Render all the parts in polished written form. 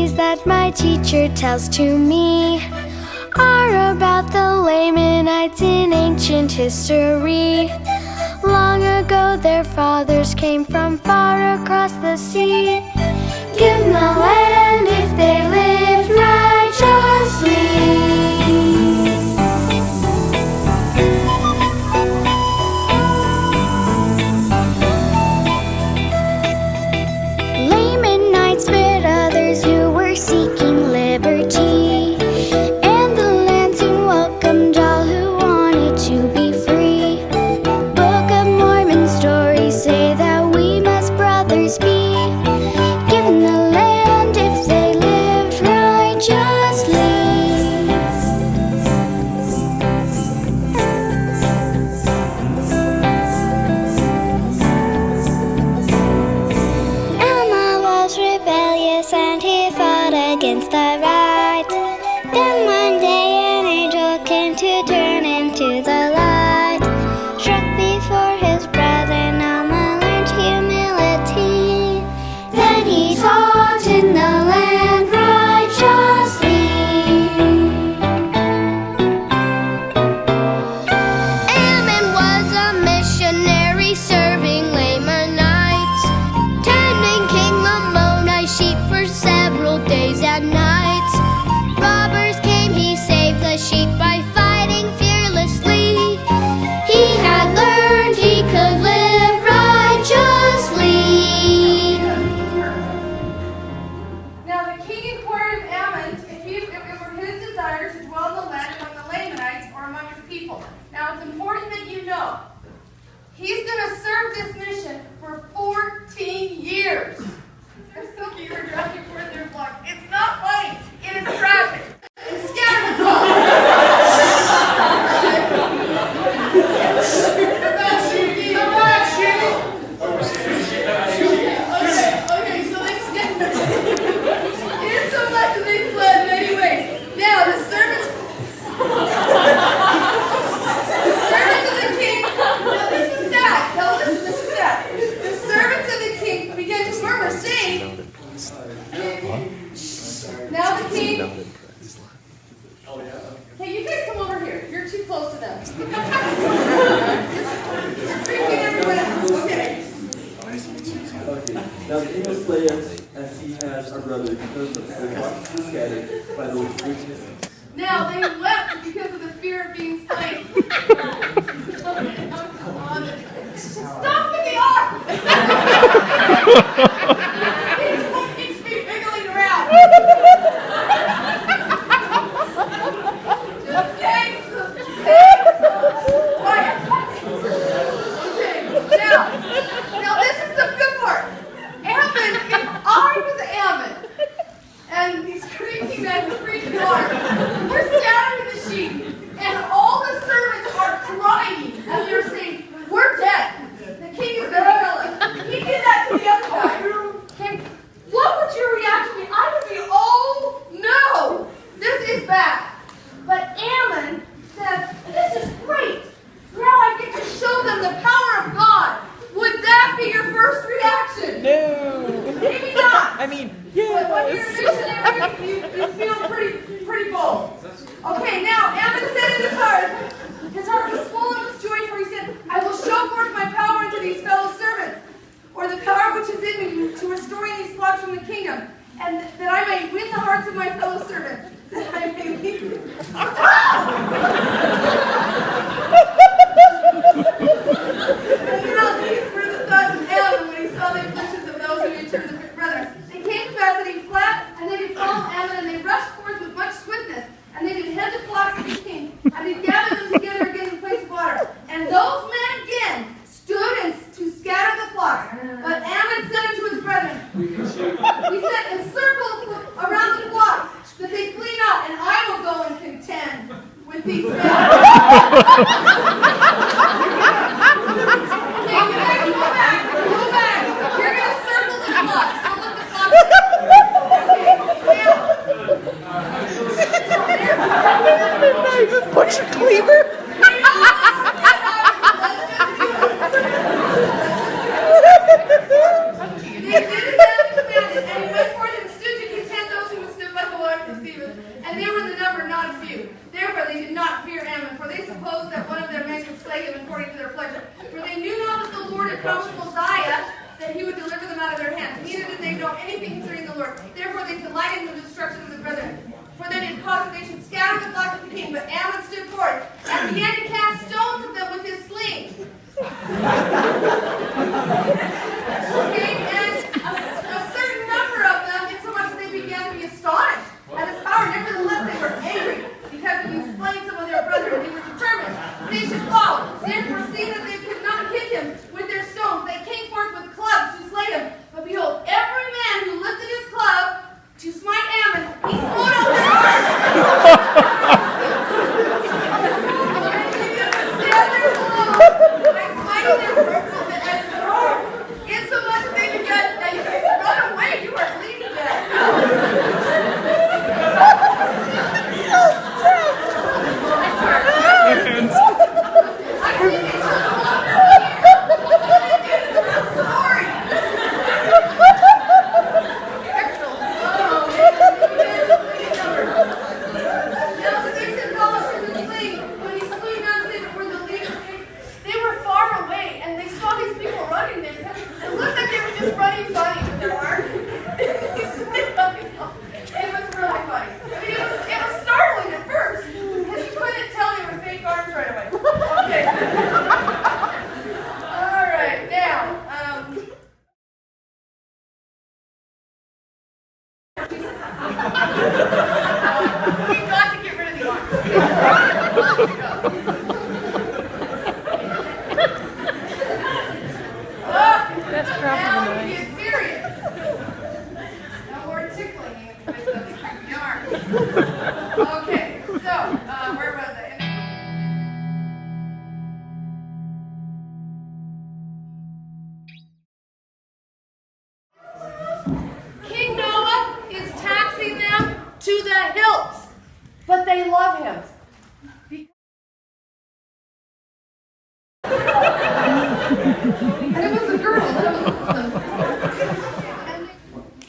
stories that my teacher tells to me are about the Lamanites in ancient history. Long ago their fathers came from far across the sea. Give them the land if they lived righteously. Lamanites met others who were seeking liberty, and the land soon welcomed all who wanted to be free. Book of Mormon stories say that we must brothers be, given the land if they lived righteously. Alma was rebellious and he fought against the right. Then one day an angel came to turn him to the light. Struck before his brother, Alma learned humility. Then he taught in the land righteously. Ammon was a missionary serving Lamanites, tending King Lamoni's sheep for several days and nights. Robbers came, he saved the sheep by fighting fearlessly. He had learned he could live righteously. Now the king inquired of Ammon if it were his desire to dwell in the land among the Lamanites or among his people. Now it's important that you know, he's going to serve this mission for 14 years. There's some of you are driving forward their block. It's not funny. It is tragic. And scatter the dog. Okay, so they scattered. Insomuch that they fled many ways. Now the servants of the king. Now this is sad. Now listen, this is sad. The servants of the king began to murmur, saying, now the king. Hey, you guys come over here. You're too close to them. You're freaking everyone out. Okay. Now the king was slain as he has our brother because of the flocks were scattered by the weakness. Now they wept because of the fear of being slain. Stop with the arm! He's wiggling around. Just thanks. Quiet. Okay, now this is the good part. Ammon, if I was Ammon, and these creepy men with creepy arms, we're scattering the sheep, and all the servants are crying as they're saying, we're dead. The king is going to kill us. He did that to the other guy. Okay, what would your reaction be? I would be, oh no, this is bad. But Ammon says, this is great. Now I get to show them the power of God. Would that be your first reaction? No. Maybe not. I mean, But when you're a yes. missionary, you feel pretty bold. Okay, now Ammon said in his heart was full of joy, for he said, I will show forth my power unto these fellow servants, or the power which is in me to restoring these flocks from the kingdom, and that I may win the hearts of my fellow servants, that I may lead them. And now these were the thoughts of Ammon when he saw the afflictions of those who returned the brethren. They came to pass that he fled, and they did follow Ammon, and they rushed forth with much swiftness, and they did head the flocks of the king, and did gather them together again in place of water. And those men again stood and to scatter the flocks. But Ammon said unto his brethren, he said, encircle around the flocks, that they flee not, and I will go and contend with these men. Go back. You're going to circle the flocks. Don't let the flocks. Butcher Cleaver? They did as Ammon commanded, and he went forth and stood to contend those who not a few. Therefore they did not fear Ammon, for they supposed that one of their men could slay him according to their pleasure. For they knew not that the Lord had promised Mosiah that he would deliver them out of their hands. Neither did they know anything concerning the Lord. Therefore they delighted in the destruction of the brethren. For then it caused that they should scatter the flocks of the king. But Ammon stood forth and began to cast stones at them with his sling. Okay, and a certain number of them, insomuch that they began to be astonished at his power. Nevertheless, they were angry because he had slain some of their brethren. They were determined they should fall. Therefore, seeing that they could not hit him with their stones, they came forth with clubs to slay him. But behold, every man who lifted his club to smite Ammon, he smote out their heart. Insomuch that they began, now you guys run away, you are bleeding to death. I think it's just sorry. Now Satan followed him to sling. When he slew none save for the leader, they were far away, and they saw these people running there. It looked like they were just running funny with their arms. It was really funny. I mean, it was startling at first, because you couldn't tell they were fake arms right away. Okay. All right, now, we've got to get rid of the arms. Now we get serious. No more tickling with the yarn. Okay, so where was I? King Noah is taxing them to the hills, but they love him. And it was a girl. And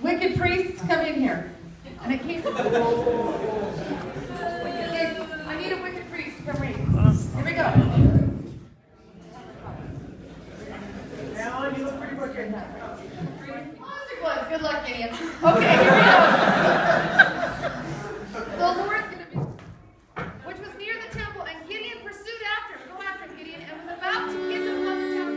wicked priests come in here. And it came. I need a wicked priest to come read. Here we go. Now you look pretty wicked. Good luck, Gideon. Okay, here we go. The Lord's going to be, which was near the temple, and Gideon pursued after him. Go after him, Gideon, and was about to get to upon the temple.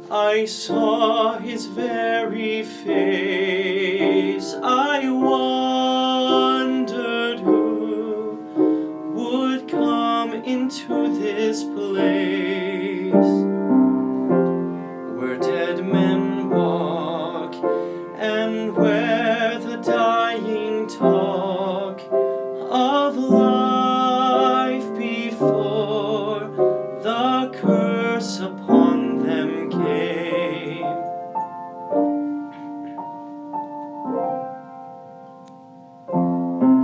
I saw his very face. I wondered who would come into this place where dead men walk and where the dying talk of life before the curse upon them came.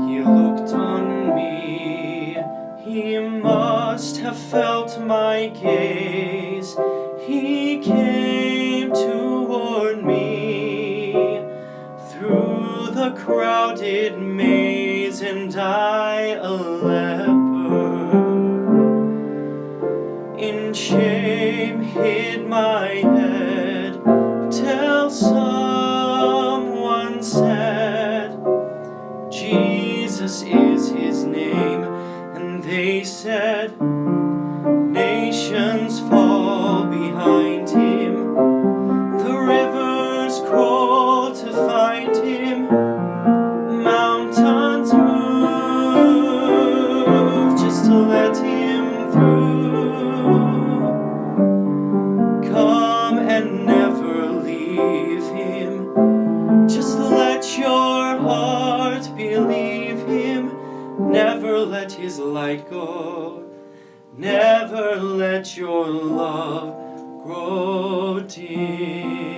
He looked on me, he must have felt my gaze. He came to warn me through the crowded maze, and I, a leper, in shame hid my head till someone said, Jesus is his name. And they said, nations fall behind him, the rivers crawl to find him, mountains move just to let him through. Come and never leave him, just let your heart believe him. Never let his light go, never let your love grow dim.